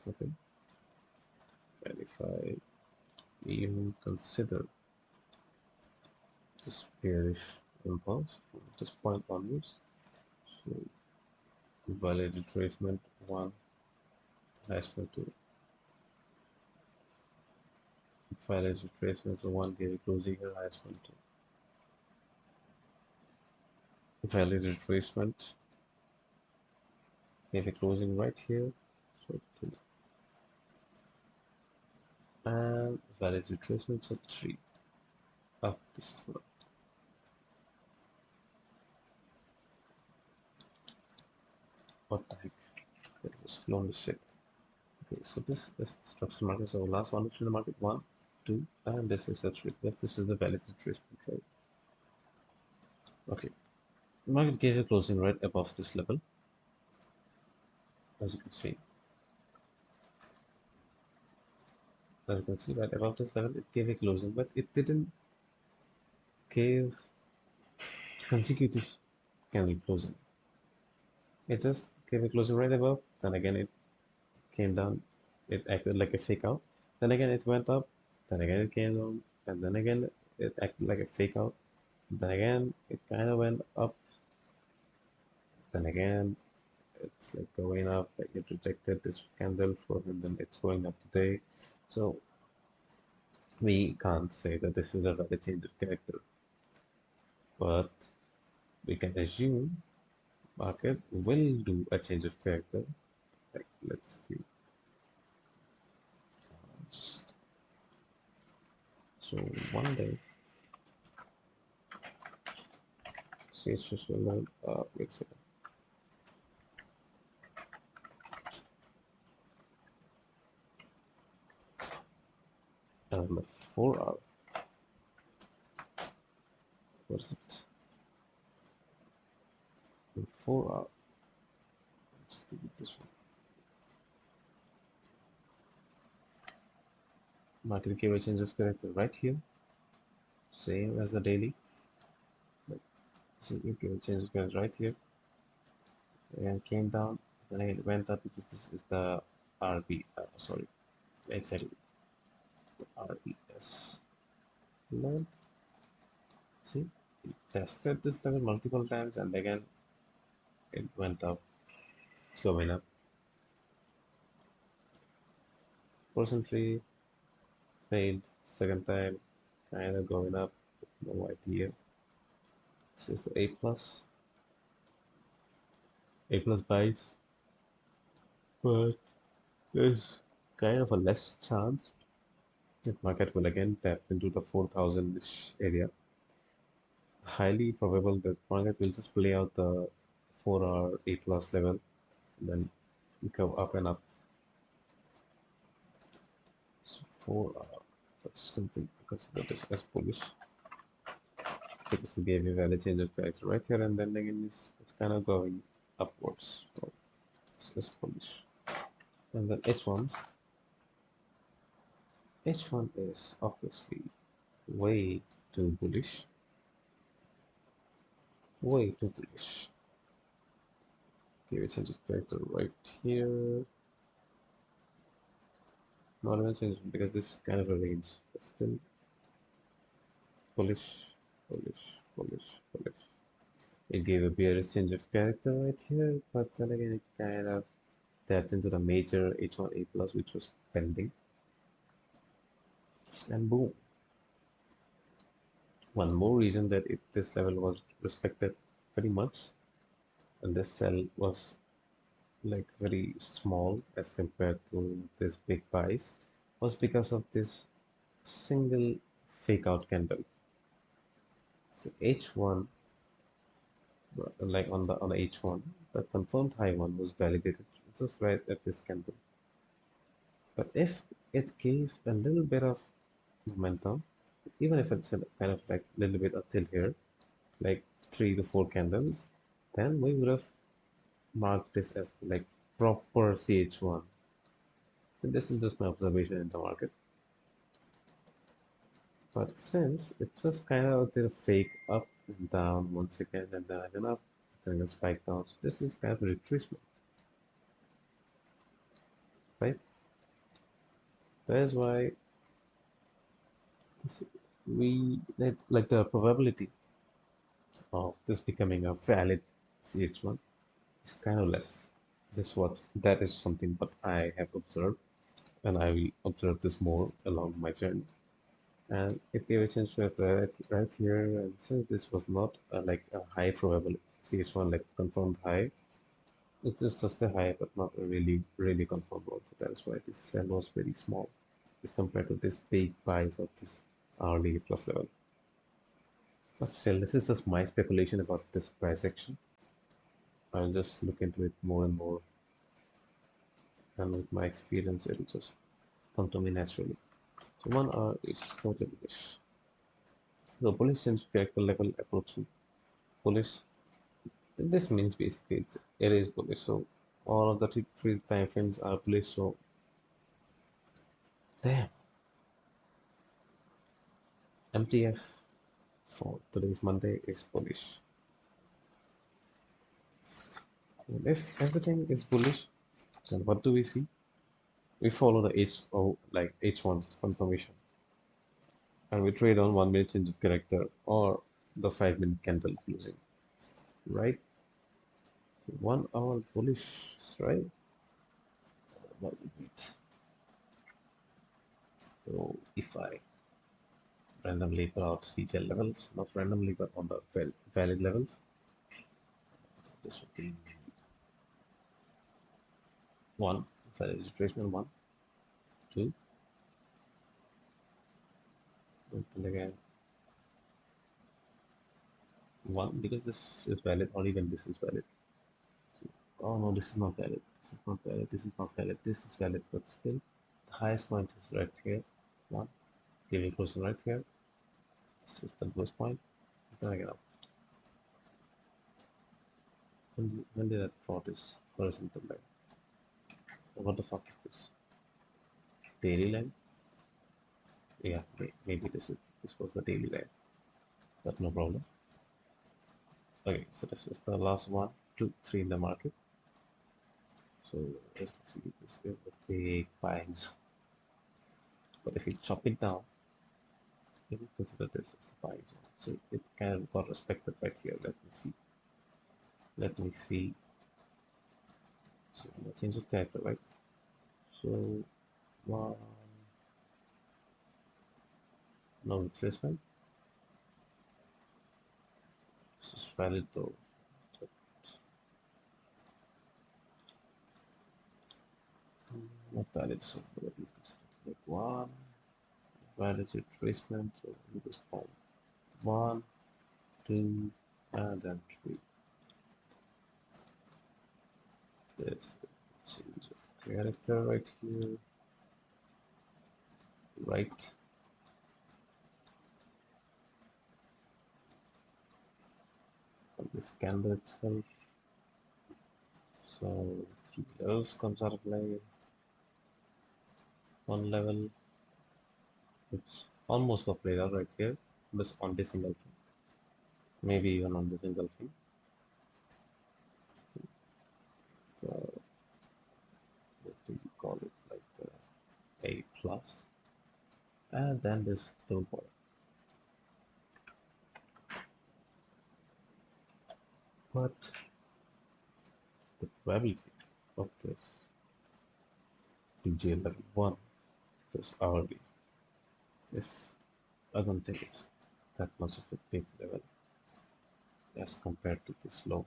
Okay, and if I even consider this bearish impulse from this point onwards, so valid retracement one, highest two, valid retracement so one, gave a closing here, highest two, valid retracement, gave a closing right here, so two, and valid retracement so three. Oh, this is not. What the heck? It was long as shit. Okay, so this is the structural market. So last one in the market, one, two, and this is a three. Yes, this is the valid retracement, right? Okay, market gave a closing right above this level, as you can see. As you can see, right above this level, it gave a closing, but it didn't give consecutive candle closing. It just gave a closing right above, then again it came down, it acted like a fake out, then again it went up, then again it came down, and then again it acted like a fake out, then again it kind of went up, Then again, it's like going up, like it rejected this candle for, and then it's going up today. So we can't say that this is a valid change of character, but we can assume market will do a change of character. Like let's see, just so one day, see it's just let's say the 4 hour. What is it? The 4 hour. Let's do this one. Market gave a change of character right here, same as the daily. Like, see, it gave a change of character right here, and came down. Then it went up because this is the RB. Sorry, exactly RBS. Then see, it tested this level multiple times, and again it went up. It's going up. Percently failed second time, kind of going up. No idea. This is the A plus buys, but there's kind of a less chance that market will again tap into the 4,000-ish area. Highly probable that market will just play out the 4 hour A plus level and then go up and up. So 4 hour, but still think consider this as bullish. Because it gave a valid change of character right here, and then again it's kind of going upwards. So it's just bullish. And then H1 is obviously way too bullish. Way too bullish. Give a change of character right here. Not even change because this is kind of a range. But still bullish, bullish, bullish, bullish. It gave a bearish change of character right here, but then again it kind of tapped into the major H1 A plus which was pending. And boom. One more reason that this level was respected very much, and this cell was like very small as compared to this big buys, was because of this single fake out candle. So H1, like on the H1, the confirmed high one was validated just right at this candle. But if it gave a little bit of momentum, even if it's kind of like a little bit until here, like 3 to 4 candles, then we would have marked this as like proper CH1. And this is just my observation in the market. But since it's just kind of did a fake up and down once again, and then again up, then a spike down. So this is kind of a retracement, right? That is why this, like the probability of this becoming a valid CH1 is kind of less. That is something what I have observed, and I will observe this more along my journey. And it gave a chance to right here, and since this was not like a high probability CH1 like confirmed high, it is just a high but not a really confirmed one. So that's why this cell was very small as compared to this big buys of this hourly plus level. But still, this is just my speculation about this price action. I'll just look into it more and more, and with my experience, it'll just come to me naturally. So 1 hour is totally bullish. The bullish since character level approaching bullish. This means basically it is bullish. So all of the three time frames are bullish. So damn, MTF for today's Monday is bullish. And if everything is bullish, then what do we see? We follow the H0 like H1 confirmation, and we trade on 1 minute change of character or the 5 minute candle closing, right? 1 hour bullish strike. What would it? So if I randomly put out detail levels, not randomly but on the valid levels, this would be 1, valid retracement 1, 2, until again 1, because this is valid, or even this is valid. Oh no, this is not valid. This is not valid. This is not valid. This is valid, but still, the highest point is right here. 1. Give me close right here. This is the lowest point. Then I get up. When did that plot is horizontal line? What the fuck is this? Daily line? Yeah, maybe this was the daily line, but no problem. Okay, so this is the last 1, 2, 3 in the market. So as you see, this is a big buying zone. But if you chop it down, you can consider this as the buying zone. So it kind of got respected right here. Let me see. Let me see. So change of character, right? So one, no replacement. This is valid though. Not valid, so let me like 1. Valid retracement. So we just form 1, 2, and then 3. This change of character right here. Right. On this candle itself. So 3 levels comes out of play. 1 level, which almost got played out right here, but on this single thing. Maybe even on the single thing. What do you call it? Like the A plus. And then this double bottom. But the probability of this DJ level 1, this hourly, is, I don't think it's that much of a big level as compared to this low.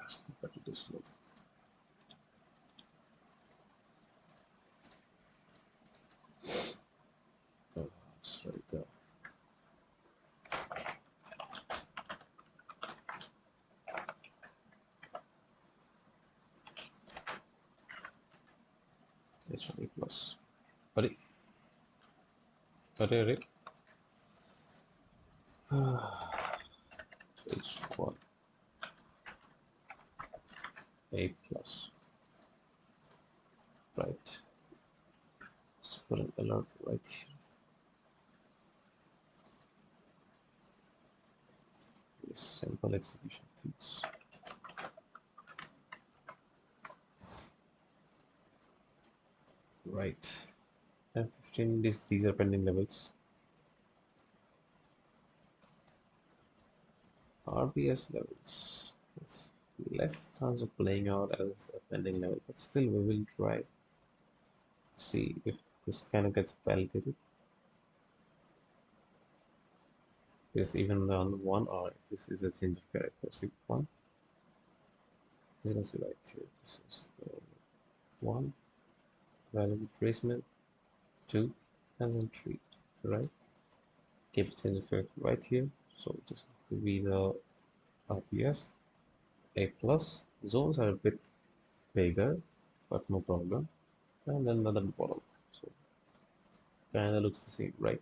As compared to this low. Oh, it's right there. H1 A plus. Buddy. Are H1 A plus. Right. Let's put an alert right here. Simple execution things. Right. And 15, these are pending levels. RBS levels. It's less chance of playing out as a pending level, but still we will try to see if this kind of gets validated. Yes, even on 1 hour, this is a change of character. See 1. Let us right here. This is the 1 valid retracement, 2, and then 3. Right? Keep change of character right here. So this will be the RPS. A plus zones are a bit bigger, but no problem. And then another bottom. So kind of looks the same, right?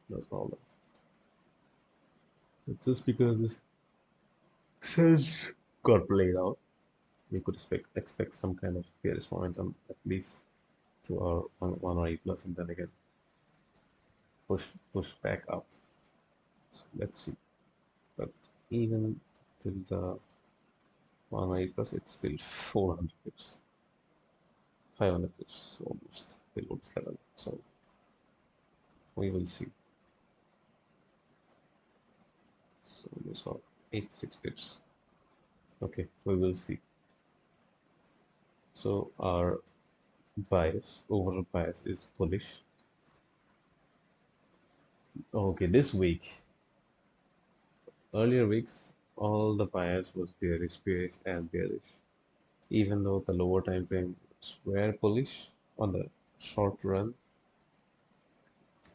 No problem. It's just because this sense got played out, we could expect some kind of bearish momentum at least to our one or A plus, and then again push back up. So let's see. But even till the 1 or A plus, it's still 400 pips, 500 pips almost below this level. So We will see. So we saw 86 pips. Okay, we will see. So our overall bias is bullish. Okay, this week, earlier weeks, all the bias was bearish and bearish. Even though the lower time frames were bullish on the short run,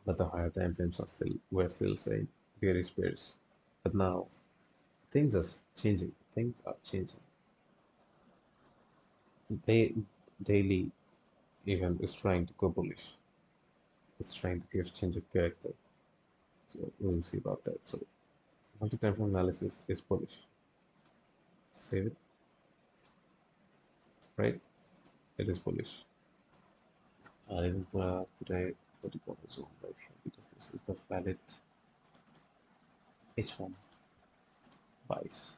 but the higher time frames were still saying bearish. But now things are changing. Things are changing. They daily even is trying to go bullish. It's trying to give change of character. So we'll see about that. So multi-time frame analysis is bullish. Save it, right? It is bullish. I didn't put a vertical zone right here because this is the valid H1 bias.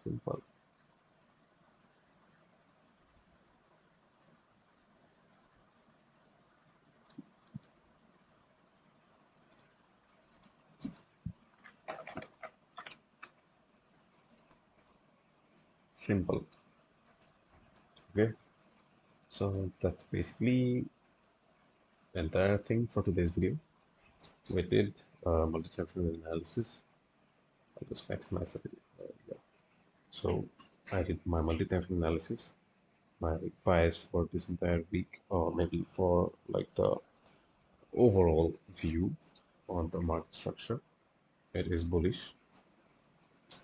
Simple. Simple. Okay. So that's basically the entire thing for today's video. We did multi-time frame analysis. I'll just maximize the video. Yeah. So I did my multi-time frame analysis, my bias for this entire week, or maybe for like the overall view on the market structure. It is bullish,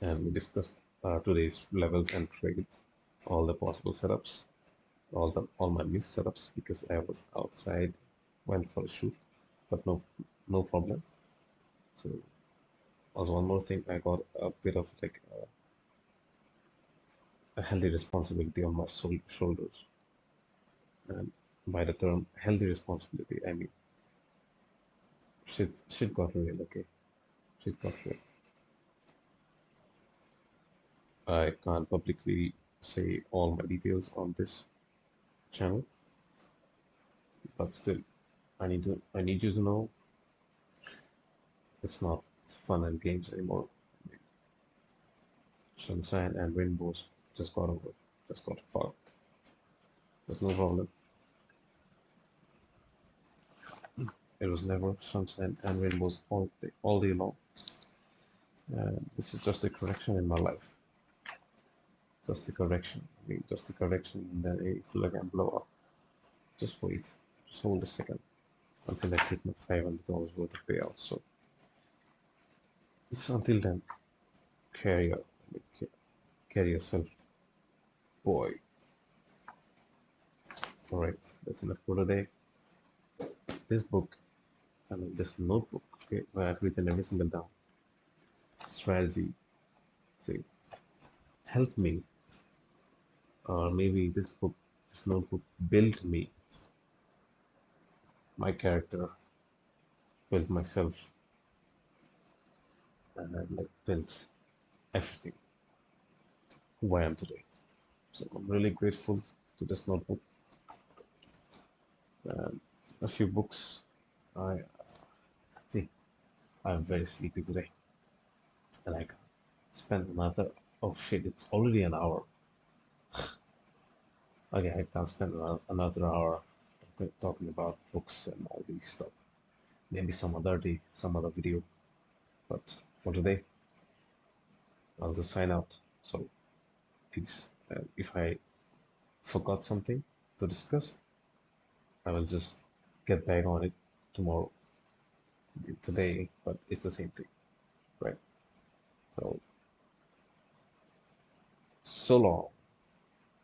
and we discussed today's levels and trades, all the possible setups, all my missed setups because I was outside, went for a shoot, but no problem. So also one more thing, I got a bit of like a healthy responsibility on my shoulders, and by the term healthy responsibility, I mean shit got real. Okay, shit got real. I can't publicly say all my details on this channel, but still, I need you to know it's not fun and games anymore. Sunshine and rainbows just got fucked. But no problem. It was never sunshine and rainbows all day long. This is just a correction in my life. Just a correction. I mean, just a correction, and then it will again blow up. Just wait. Just hold a second until I take my $500 worth of payout. So, just until then, carry on. Carry yourself, boy. Alright, that's enough for today. This book, I mean, this notebook, okay, where I've written every single down strategy. See, help me, or maybe this notebook built me, my character, built myself, and I like built everything who I am today. So I'm really grateful to this notebook. And a few books. I see. I'm very sleepy today, and I can spend another. Oh shit! It's already an hour. Okay, I can't spend another hour talking about books and all these stuff. Maybe some other day, some other video. But for today, I'll just sign out. So peace. And if I forgot something to discuss, I will just get back on it tomorrow, today. But it's the same thing, right? So so long.